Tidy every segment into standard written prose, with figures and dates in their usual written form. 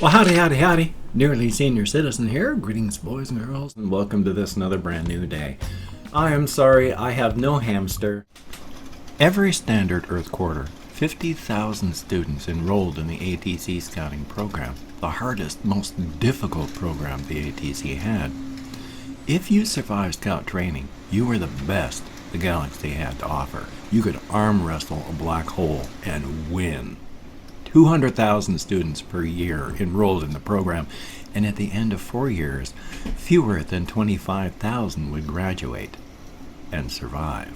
Well, howdy. Nearly Senior Citizen here. Greetings, boys and girls, and welcome to this another brand new day. I am sorry I have no hamster. Every standard Earth quarter, 50,000 students enrolled in the ATC Scouting program, the hardest, most difficult program the ATC had. If you survived Scout training, you were the best the galaxy had to offer. You could arm wrestle a black hole and win. 200,000 students per year enrolled in the program, and at the end of 4 years, fewer than 25,000 would graduate and survive.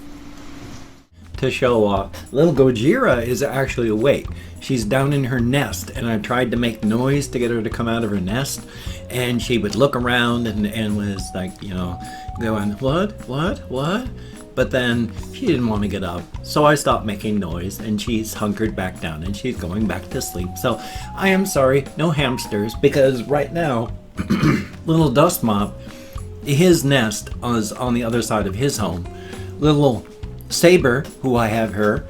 To show off, little Gojira is actually awake. She's down in her nest, and I tried to make noise to get her to come out of her nest, and she would look around and was like, going, what? But then she didn't want to get up, so I stopped making noise, and she's hunkered back down, and she's going back to sleep. So I am sorry, no hamsters, because right now, little Dust Mop, his nest is on the other side of his home. Little Saber, who I have her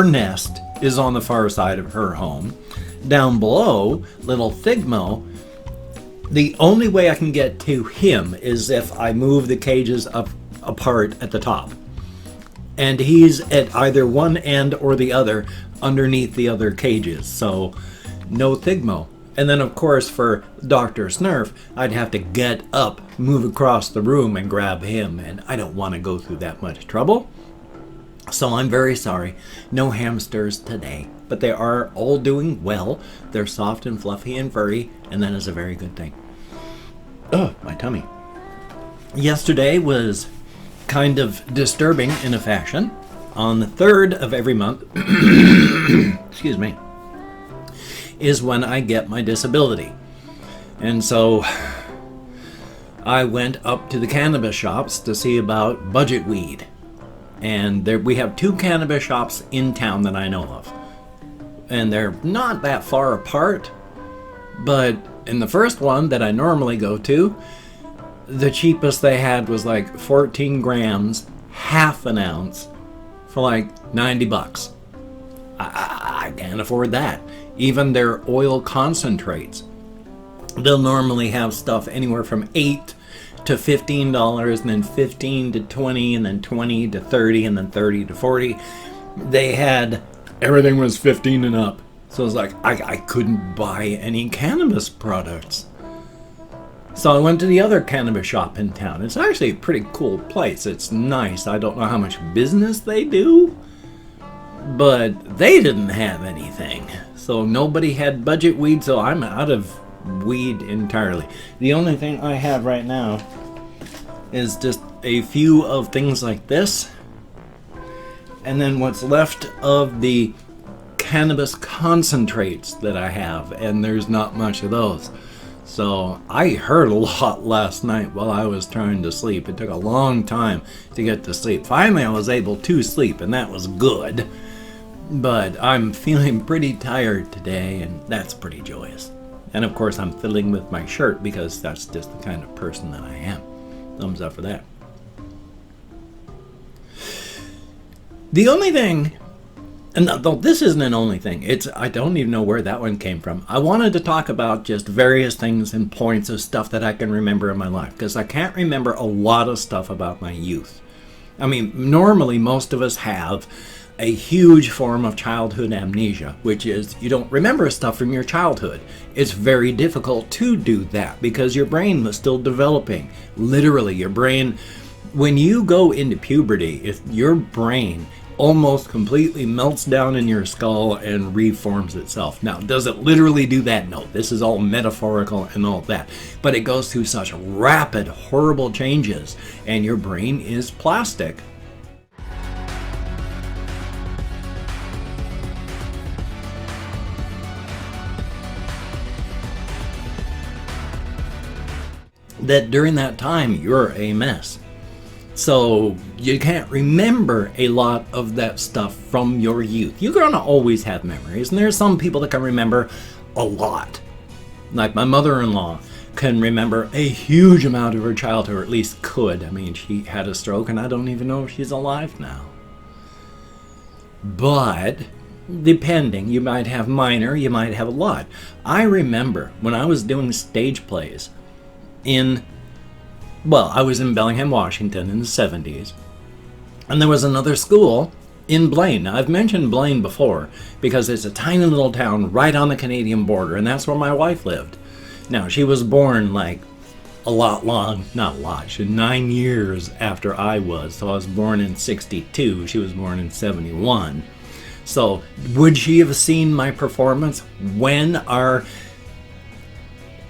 nest is on the far side of her home. Down below, little Thigmo, the only way I can get to him is if I move the cages up apart at the top, and he's at either one end or the other underneath the other cages, so no Thigmo. And then of course for Dr. Snurf, I'd have to get up, move across the room and grab him, and I don't want to go through that much trouble. So I'm very sorry, no hamsters today, but they are all doing well. They're soft and fluffy and furry, and that is a very good thing. Oh, my tummy. Yesterday was kind of disturbing in a fashion. On the 3rd of every month, excuse me, is when I get my disability. And so I went up to the cannabis shops to see about budget weed. And we have 2 cannabis shops in town that I know of. And they're not that far apart, but in the first one that I normally go to, the cheapest they had was like 14 grams, half an ounce, for like 90 bucks. I can't afford that. Even their oil concentrates, they'll normally have stuff anywhere from $8 to $15, and then 15 to 20, and then 20 to 30, and then 30 to 40. They had, everything was 15 and up. So it was like, I couldn't buy any cannabis products. So I went to the other cannabis shop in town. It's actually a pretty cool place. It's nice. I don't know how much business they do, but they didn't have anything. So nobody had budget weed, so I'm out of weed entirely. The only thing I have right now is just a few of things like this, and then what's left of the cannabis concentrates that I have, and there's not much of those. So I heard a lot last night while I was trying to sleep. It took a long time to get to sleep. Finally I was able to sleep, and that was good. But I'm feeling pretty tired today, and that's pretty joyous. And of course I'm fiddling with my shirt because that's just the kind of person that I am. Thumbs up for that. The only thing, and this isn't an only thing, I don't even know where that one came from. I wanted to talk about just various things and points of stuff that I can remember in my life, because I can't remember a lot of stuff about my youth. I mean, normally most of us have a huge form of childhood amnesia, which is you don't remember stuff from your childhood. It's very difficult to do that because your brain was still developing. Literally, your brain, when you go into puberty, if your brain almost completely melts down in your skull and reforms itself. Now, does it literally do that? No, this is all metaphorical and all that. But it goes through such rapid, horrible changes, and your brain is plastic. That during that time, you're a mess. So you can't remember a lot of that stuff from your youth. You're going to always have memories, and there's some people that can remember a lot. Like my mother-in-law can remember a huge amount of her childhood, or at least could. I mean, she had a stroke, and I don't even know if she's alive now. But depending, you might have minor, you might have a lot. I remember when I was doing stage plays I was in Bellingham, Washington in the 70s, and there was another school in Blaine. Now, I've mentioned Blaine before because it's a tiny little town right on the Canadian border, and that's where my wife lived. Now, she was born like not a lot, she was 9 years after I was, so I was born in 62, she was born in 71. So, would she have seen my performance when our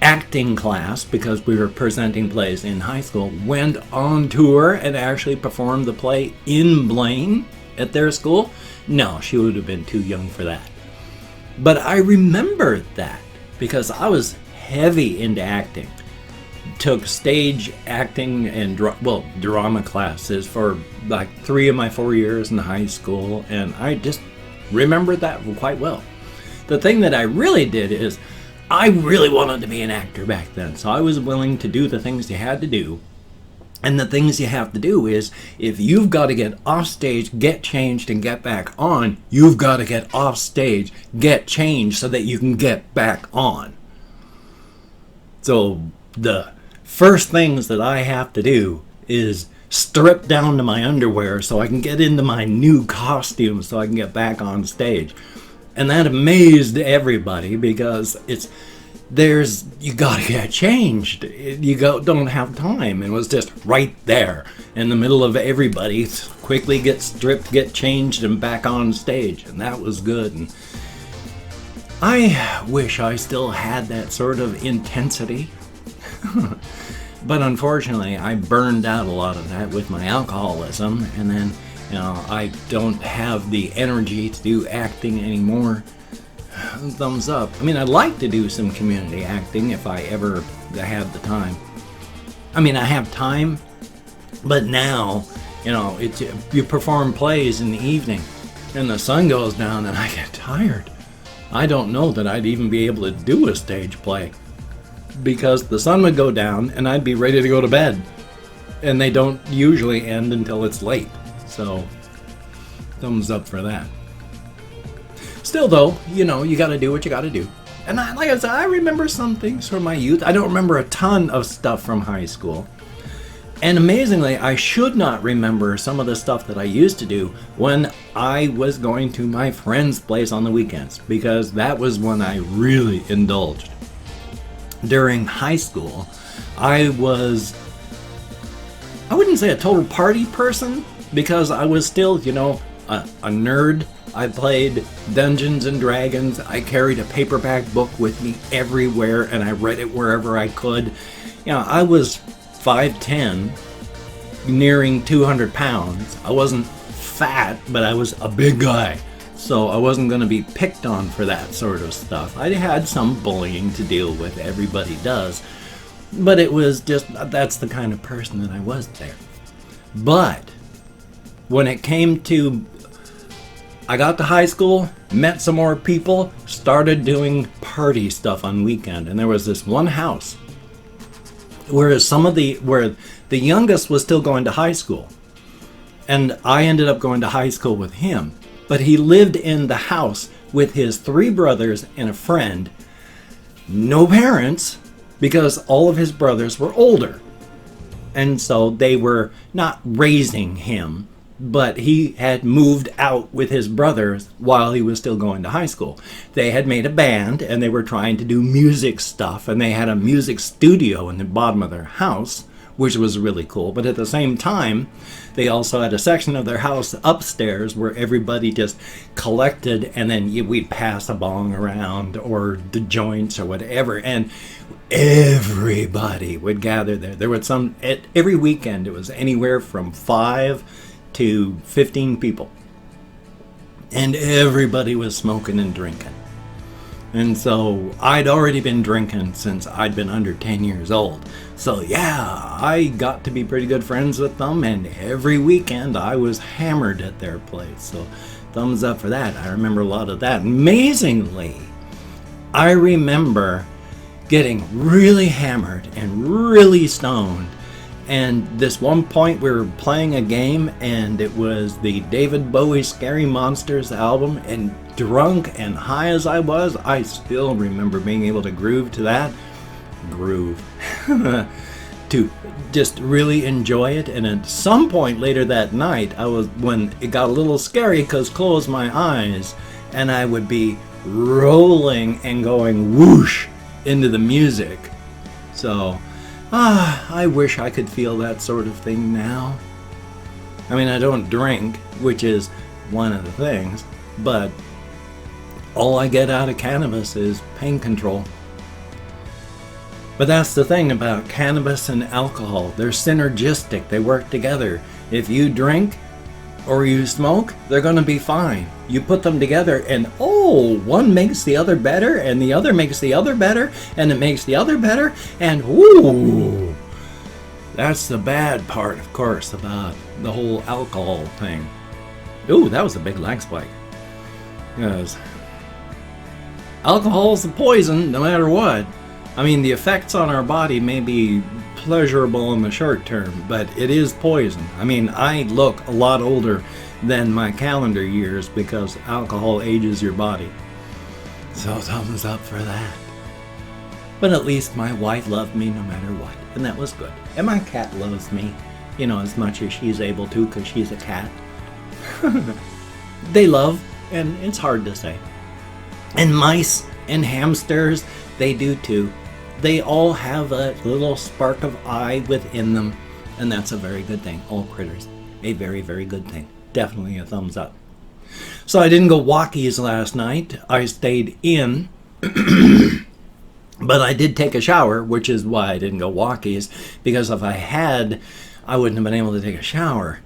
acting class, because we were presenting plays in high school, went on tour and actually performed the play in Blaine at their school? No, she would have been too young for that. But I remember that because I was heavy into acting. Took stage acting and drama classes for like 3 of my 4 years in high school, and I just remember that quite well. The thing that I really did is I really wanted to be an actor back then, so I was willing to do the things you had to do. And the things you have to do is, if you've got to get off stage, get changed, and get back on, you've got to get off stage, get changed, so that you can get back on. So the first things that I have to do is strip down to my underwear so I can get into my new costume so I can get back on stage. And that amazed everybody because you gotta get changed. You don't have time. It was just right there in the middle of everybody. Quickly get stripped, get changed, and back on stage. And that was good. And I wish I still had that sort of intensity. But unfortunately, I burned out a lot of that with my alcoholism, and then, I don't have the energy to do acting anymore. Thumbs up. I mean, I'd like to do some community acting if I ever had the time. I mean, I have time, but now, you perform plays in the evening, and the sun goes down, and I get tired. I don't know that I'd even be able to do a stage play, because the sun would go down and I'd be ready to go to bed, and they don't usually end until it's late. So thumbs up for that. Still though, you gotta do what you gotta do. And like I said, I remember some things from my youth. I don't remember a ton of stuff from high school. And amazingly, I should not remember some of the stuff that I used to do when I was going to my friend's place on the weekends, because that was when I really indulged. During high school, I wouldn't say a total party person, because I was still, a nerd. I played Dungeons and Dragons. I carried a paperback book with me everywhere, and I read it wherever I could. I was 5'10", nearing 200 pounds. I wasn't fat, but I was a big guy. So I wasn't going to be picked on for that sort of stuff. I had some bullying to deal with, everybody does. But it was just, that's the kind of person that I was there. But when it came to, I got to high school, met some more people, started doing party stuff on weekend. And there was this one house where the youngest was still going to high school. And I ended up going to high school with him. But he lived in the house with his 3 brothers and a friend. No parents, because all of his brothers were older. And so they were not raising him, but he had moved out with his brothers while he was still going to high school. They had made a band, and they were trying to do music stuff, and they had a music studio in the bottom of their house, which was really cool. But at the same time, they also had a section of their house upstairs where everybody just collected, and then we'd pass a bong around or the joints or whatever, and everybody would gather there. There was every weekend it was anywhere from 5 to 15 people, and everybody was smoking and drinking. And so I'd already been drinking since I'd been under 10 years old. So yeah, I got to be pretty good friends with them, and every weekend I was hammered at their place. So thumbs up for that. I remember a lot of that. Amazingly, I remember getting really hammered and really stoned And this one point we were playing a game, and it was the David Bowie Scary Monsters album, and drunk and high as I was, I still remember being able to groove to that. Groove. To just really enjoy it. And at some point later that night, when it got a little scary, because closed my eyes, and I would be rolling and going whoosh into the music. So I wish I could feel that sort of thing now. I mean, I don't drink, which is one of the things, but all I get out of cannabis is pain control. But that's the thing about cannabis and alcohol. They're synergistic. They work together. If you drink or you smoke, they're going to be fine. You put them together and one makes the other better, and the other makes the other better, and it makes the other better, and ooh. That's the bad part, of course, about the whole alcohol thing. Ooh, that was a big lag spike. Because alcohol is a poison no matter what. I mean, the effects on our body may be pleasurable in the short term, but it is poison. I mean, I look a lot older than my calendar years because alcohol ages your body. So thumbs up for that. But at least my wife loved me no matter what, and that was good. And my cat loves me, as much as she's able to, because she's a cat. They love, and it's hard to say. And mice and hamsters, they do too. They all have a little spark of eye within them, and that's a very good thing. All critters, a very, very good thing. Definitely a thumbs up. So I didn't go walkies last night. I stayed in, but I did take a shower, which is why I didn't go walkies, because if I had, I wouldn't have been able to take a shower.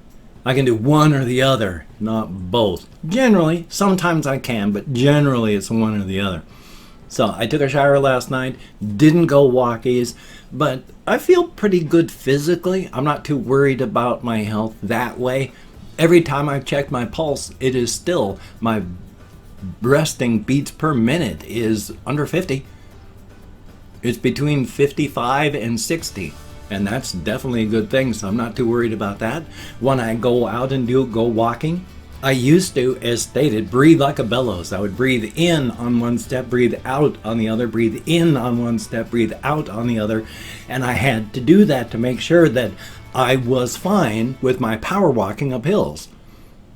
I can do one or the other, not both. Generally, sometimes I can, but generally it's one or the other. So I took a shower last night, didn't go walkies, but I feel pretty good physically. I'm not too worried about my health that way. Every time I check my pulse, it is still, my resting beats per minute is under 50. It's between 55 and 60. And that's definitely a good thing, so I'm not too worried about that. When I go out and go walking, I used to, as stated, breathe like a bellows. I would breathe in on one step, breathe out on the other, breathe in on one step, breathe out on the other. And I had to do that to make sure that I was fine with my power walking up hills.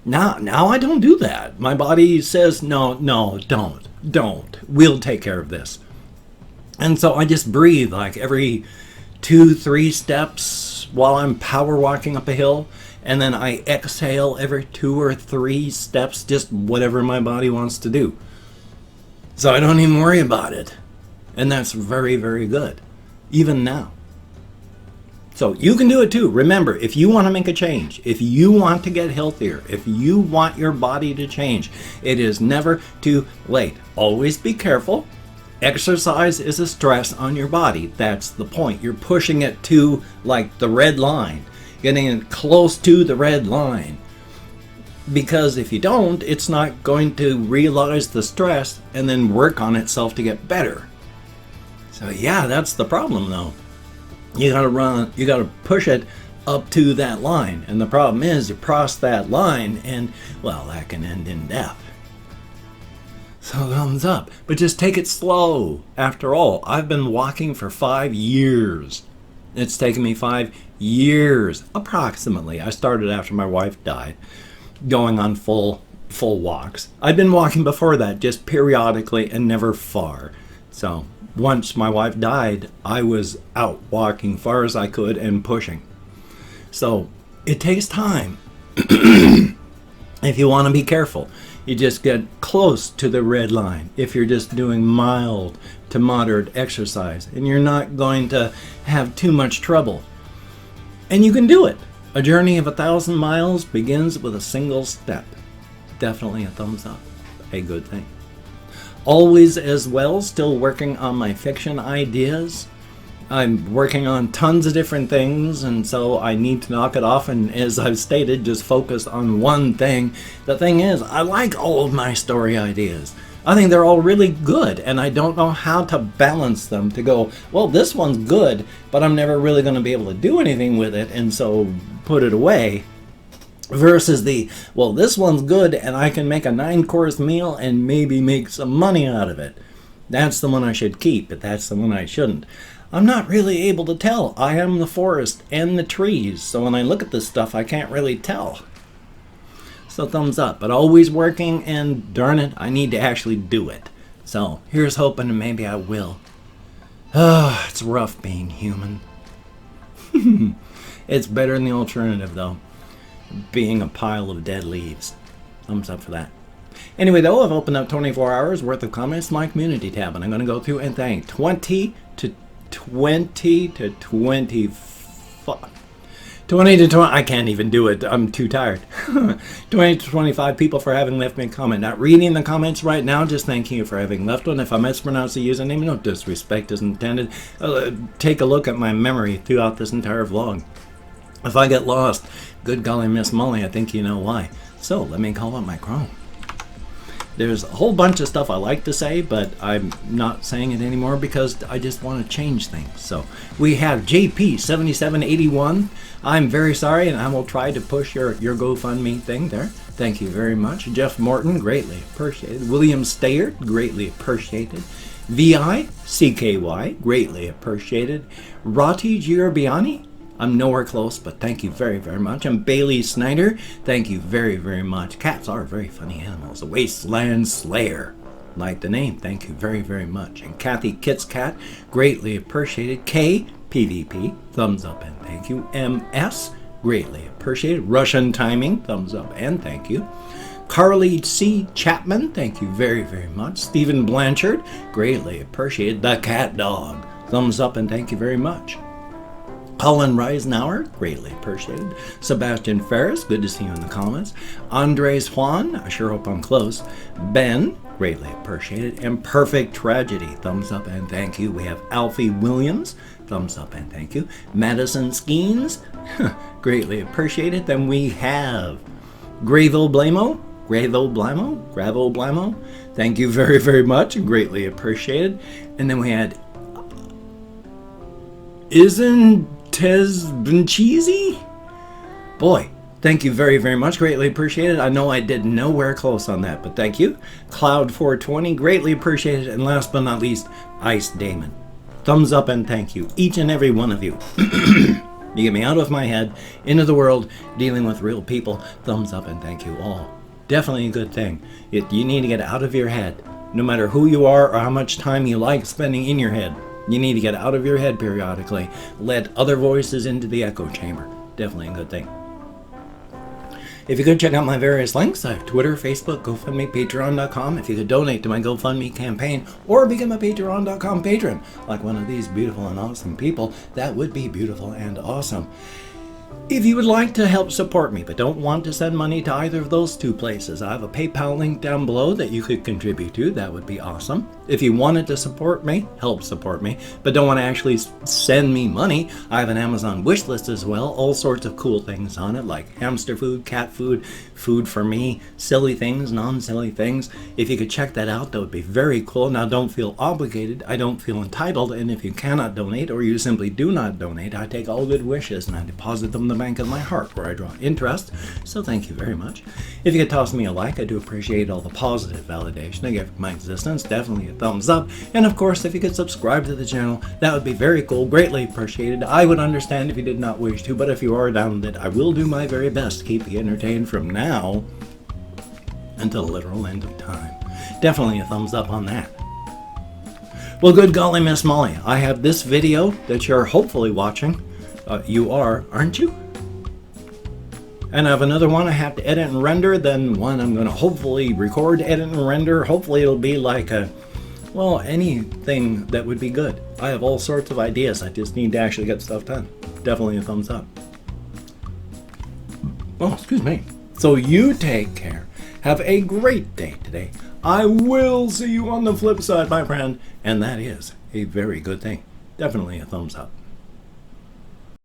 Now I don't do that. My body says, no, don't. We'll take care of this. And so I just breathe like every 2-3 steps while I'm power walking up a hill. And then I exhale every 2 or 3 steps, just whatever my body wants to do. So I don't even worry about it. And that's very, very good, even now. So you can do it too. Remember, if you want to make a change, if you want to get healthier, if you want your body to change, it is never too late. Always be careful. Exercise is a stress on your body. That's the point. You're pushing it to like the red line. Getting it close to the red line. Because if you don't, it's not going to realize the stress and then work on itself to get better. So yeah, that's the problem though. You gotta push it up to that line. And the problem is you cross that line and, well, that can end in death. So thumbs up. But just take it slow. After all, I've been walking for 5 years. It's taken me 5 years, approximately. I started after my wife died, going on full walks. I'd been walking before that, just periodically and never far. So once my wife died, I was out walking far as I could and pushing. So it takes time. If you want to be careful, you just get close to the red line. If you're just doing mild to moderate exercise, and you're not going to have too much trouble. And you can do it. A journey of 1,000 miles begins with a single step. Definitely a thumbs up. A good thing. Always as well, still working on my fiction ideas. I'm working on tons of different things, and so I need to knock it off, and as I've stated, just focus on one thing. The thing is, I like all of my story ideas. I think they're all really good, and I don't know how to balance them to go, well, this one's good, but I'm never really going to be able to do anything with it, and so put it away. Versus the, well, this one's good, and I can make a 9-course meal and maybe make some money out of it. That's the one I should keep, but that's the one I shouldn't. I'm not really able to tell. I am the forest and the trees, so when I look at this stuff, I can't really tell. So thumbs up, but always working, and darn it, I need to actually do it. So here's hoping, and maybe I will. Oh, it's rough being human. It's better than the alternative, though. Being a pile of dead leaves. Thumbs up for that. Anyway, though, I've opened up 24 hours worth of comments in my community tab, and I'm going to go through and thank 20 to 20, I can't even do it. I'm too tired. 20 to 25 people for having left me a comment. Not reading the comments right now, just thanking you for having left one. If I mispronounce the username, no disrespect is intended. Take a look at my memory throughout this entire vlog. If I get lost, good golly, Miss Molly, I think you know why. So let me call up my Chrome. There's a whole bunch of stuff I like to say, but I'm not saying it anymore because I just want to change things. So we have JP7781. I'm very sorry, and I will try to push your GoFundMe thing there. Thank you very much. Jeff Morton, greatly appreciated. William Stayard, greatly appreciated. VICKY, greatly appreciated. Rati Giorbiani, I'm nowhere close, but thank you very, very much. And Bailey Snyder, thank you very, very much. Cats are very funny animals. The Wasteland Slayer, like the name, thank you very, very much. And Kathy Kit's Cat, greatly appreciated. K, PvP, thumbs up and thank you. MS, greatly appreciated. Russian Timing, thumbs up and thank you. Carly C. Chapman, thank you very, very much. Stephen Blanchard, greatly appreciated. The Cat Dog, thumbs up and thank you very much. Colin Reisenauer, greatly appreciated. Sebastian Ferris, good to see you in the comments. Andres Juan, I sure hope I'm close. Ben, greatly appreciated. And Perfect Tragedy, thumbs up and thank you. We have Alfie Williams, thumbs up and thank you. Madison Skeens, greatly appreciated. Then we have Gravo Blamo, thank you very, very much, greatly appreciated. And then we had Tezbencheesy? Boy, thank you very, very much. Greatly appreciated. I know I did nowhere close on that, but thank you. Cloud420, greatly appreciated. And last but not least, Ice Damon. Thumbs up and thank you. Each and every one of you. You get me out of my head, into the world, dealing with real people. Thumbs up and thank you all. Definitely a good thing. You need to get out of your head. No matter who you are or how much time you like spending in your head. You need to get out of your head periodically. Let other voices into the echo chamber. Definitely a good thing. If you could check out my various links, I have Twitter, Facebook, GoFundMe, Patreon.com. If you could donate to my GoFundMe campaign or become a Patreon.com patron, like one of these beautiful and awesome people, that would be beautiful and awesome. If you would like to help support me but don't want to send money to either of those two places, I have a PayPal link down below that you could contribute to. That would be awesome. If you wanted to support me, help support me, but don't want to actually send me money, I have an Amazon wish list as well. All sorts of cool things on it, like hamster food, cat food, food for me, silly things, non-silly things. If you could check that out, that would be very cool. Now, don't feel obligated. I don't feel entitled. And if you cannot donate or you simply do not donate, I take all good wishes and I deposit them in the bank of my heart where I draw interest. So thank you very much. If you could toss me a like, I do appreciate all the positive validation I give my existence. Definitely a thumbs up. And of course, if you could subscribe to the channel, that would be very cool. Greatly appreciated. I would understand if you did not wish to, but if you are down with it, I will do my very best to keep you entertained from now until the literal end of time. Definitely a thumbs up on that. Well, good golly, Miss Molly, I have this video that you're hopefully watching. You are, aren't you? And I have another one I have to edit and render, then one I'm going to hopefully record, edit, and render. Hopefully it'll be like well, anything that would be good. I have all sorts of ideas. I just need to actually get stuff done. Definitely a thumbs up. Oh, excuse me. So you take care. Have a great day today. I will see you on the flip side, my friend. And that is a very good thing. Definitely a thumbs up.